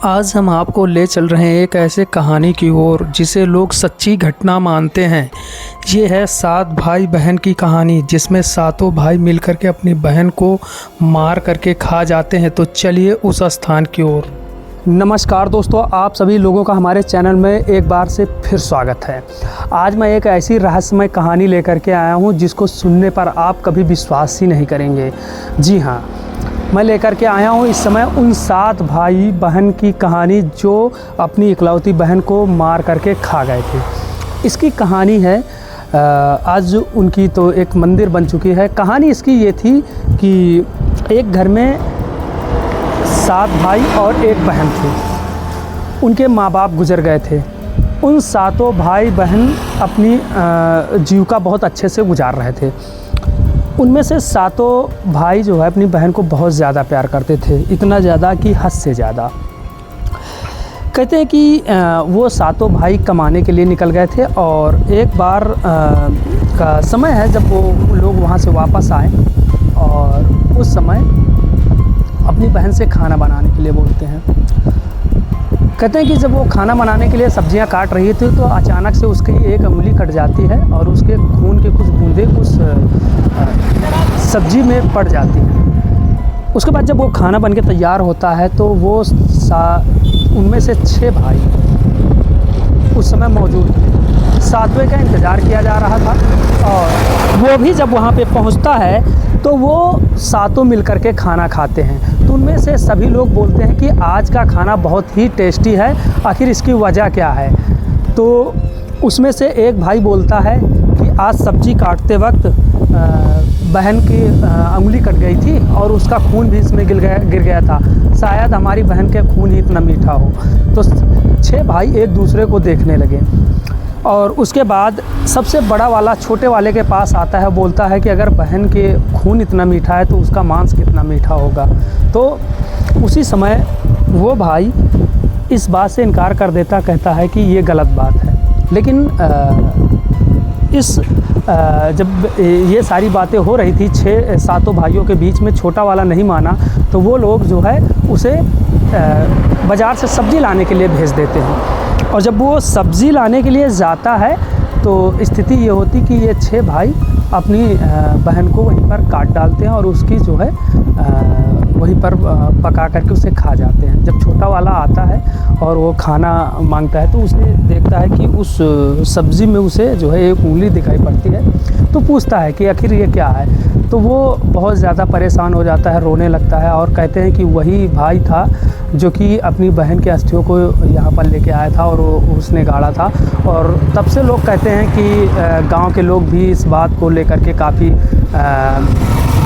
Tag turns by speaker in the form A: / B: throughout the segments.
A: आज हम आपको ले चल रहे हैं एक ऐसे कहानी की ओर जिसे लोग सच्ची घटना मानते हैं। ये है 7 भाई बहन की कहानी, जिसमें सातों भाई मिलकर के अपनी बहन को मार करके खा जाते हैं। तो चलिए उस स्थान की ओर।
B: नमस्कार दोस्तों, आप सभी लोगों का हमारे चैनल में एक बार से फिर स्वागत है। आज मैं एक ऐसी रहस्यमय कहानी लेकर के आया हूँ जिसको सुनने पर आप कभी विश्वास ही नहीं करेंगे। जी हाँ, मैं लेकर के आया हूँ इस समय उन 7 भाई बहन की कहानी जो अपनी इकलौती बहन को मार करके खा गए थे। इसकी कहानी है, आज उनकी तो एक मंदिर बन चुकी है। कहानी इसकी ये थी कि एक घर में 7 भाई और एक बहन थे। उनके माँ बाप गुजर गए थे। उन सातों भाई बहन अपनी जीविका बहुत अच्छे से गुजार रहे थे। उनमें से सातों भाई जो है अपनी बहन को बहुत ज़्यादा प्यार करते थे, इतना ज़्यादा कि हद से ज़्यादा। कहते हैं कि वो सातों भाई कमाने के लिए निकल गए थे और एक बार का समय है जब वो लोग वहाँ से वापस आए और उस समय अपनी बहन से खाना बनाने के लिए बोलते हैं। कहते हैं कि जब वो खाना बनाने के लिए सब्जियां काट रही थी तो अचानक से उसकी एक उंगली कट जाती है और उसके खून के कुछ बूंदें उस सब्जी में पड़ जाती हैं। उसके बाद जब वो खाना बनके तैयार होता है तो वो उनमें से 6 भाई उस समय मौजूद थे। 7वें का इंतज़ार किया जा रहा था और वो भी जब वहाँ पे पहुँचता है तो वो सातों मिलकर के खाना खाते हैं। तो उनमें से सभी लोग बोलते हैं कि आज का खाना बहुत ही टेस्टी है, आखिर इसकी वजह क्या है। तो उसमें से एक भाई बोलता है कि आज सब्जी काटते वक्त बहन की उंगली कट गई थी और उसका खून भी इसमें गिर गया था, शायद हमारी बहन के खून ही इतना मीठा हो। तो 6 भाई एक दूसरे को देखने लगे और उसके बाद सबसे बड़ा वाला छोटे वाले के पास आता है, बोलता है कि अगर बहन के खून इतना मीठा है तो उसका मांस कितना मीठा होगा। तो उसी समय वो भाई इस बात से इनकार कर देता, कहता है कि ये गलत बात है। लेकिन जब ये सारी बातें हो रही थी 7 भाइयों के बीच में, छोटा वाला नहीं माना तो वो लोग जो है उसे बाज़ार से सब्ज़ी लाने के लिए भेज देते हैं। और जब वो सब्ज़ी लाने के लिए जाता है तो स्थिति ये होती कि ये 6 भाई अपनी बहन को वहीं पर काट डालते हैं और उसकी जो है वहीं पर पका करके उसे खा जाते हैं। जब छोटा वाला आता है और वो खाना मांगता है तो उसे देखता है कि उस सब्ज़ी में उसे जो है एक उंगली दिखाई पड़ती है। तो पूछता है कि आखिर ये क्या है। तो वो बहुत ज़्यादा परेशान हो जाता है, रोने लगता है और कहते हैं कि वही भाई था जो कि अपनी बहन के अस्थियों को यहाँ पर लेके आया था और उसने गाड़ा था। और तब से लोग कहते हैं कि गांव के लोग भी इस बात को लेकर के काफ़ी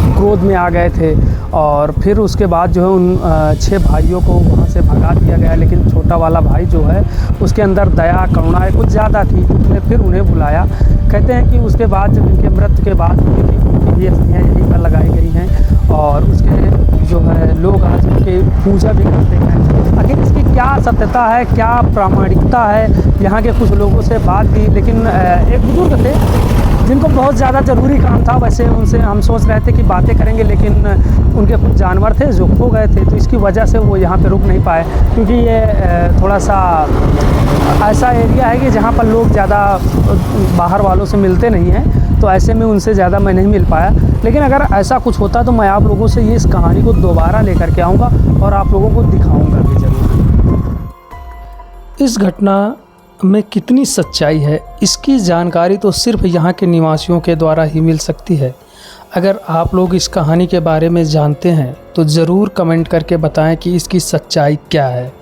B: क्रोध में आ गए थे और फिर उसके बाद जो है उन 6 भाइयों को वहाँ से भगा दिया गया। लेकिन छोटा वाला भाई जो है उसके अंदर दया करुणा कुछ ज़्यादा थी, उसने फिर उन्हें बुलाया। कहते हैं कि उसके बाद जब इनके मृत्यु के बाद ये अस्थियाँ यहीं पर लगाई गई हैं और उसके जो है लोग आज उनकी पूजा भी करते हैं। आखिर इसकी क्या सत्यता है, क्या प्रामाणिकता है, यहाँ के कुछ लोगों से बात की। लेकिन एक बुजुर्ग थे जिनको बहुत ज़्यादा ज़रूरी काम था, वैसे उनसे हम सोच रहे थे कि बातें करेंगे, लेकिन उनके कुछ जानवर थे जो खो गए थे तो इसकी वजह से वो यहाँ पे रुक नहीं पाए, क्योंकि ये थोड़ा सा ऐसा एरिया है कि जहाँ पर लोग ज़्यादा बाहर वालों से मिलते नहीं हैं। तो ऐसे में उनसे ज़्यादा मैं नहीं मिल पाया। लेकिन अगर ऐसा कुछ होता तो मैं आप लोगों से ये इस कहानी को दोबारा लेकर के आऊँगा और आप लोगों को दिखाऊँगा भी ज़रूर।
A: इस घटना में कितनी सच्चाई है इसकी जानकारी तो सिर्फ यहाँ के निवासियों के द्वारा ही मिल सकती है। अगर आप लोग इस कहानी के बारे में जानते हैं तो ज़रूर कमेंट करके बताएं कि इसकी सच्चाई क्या है।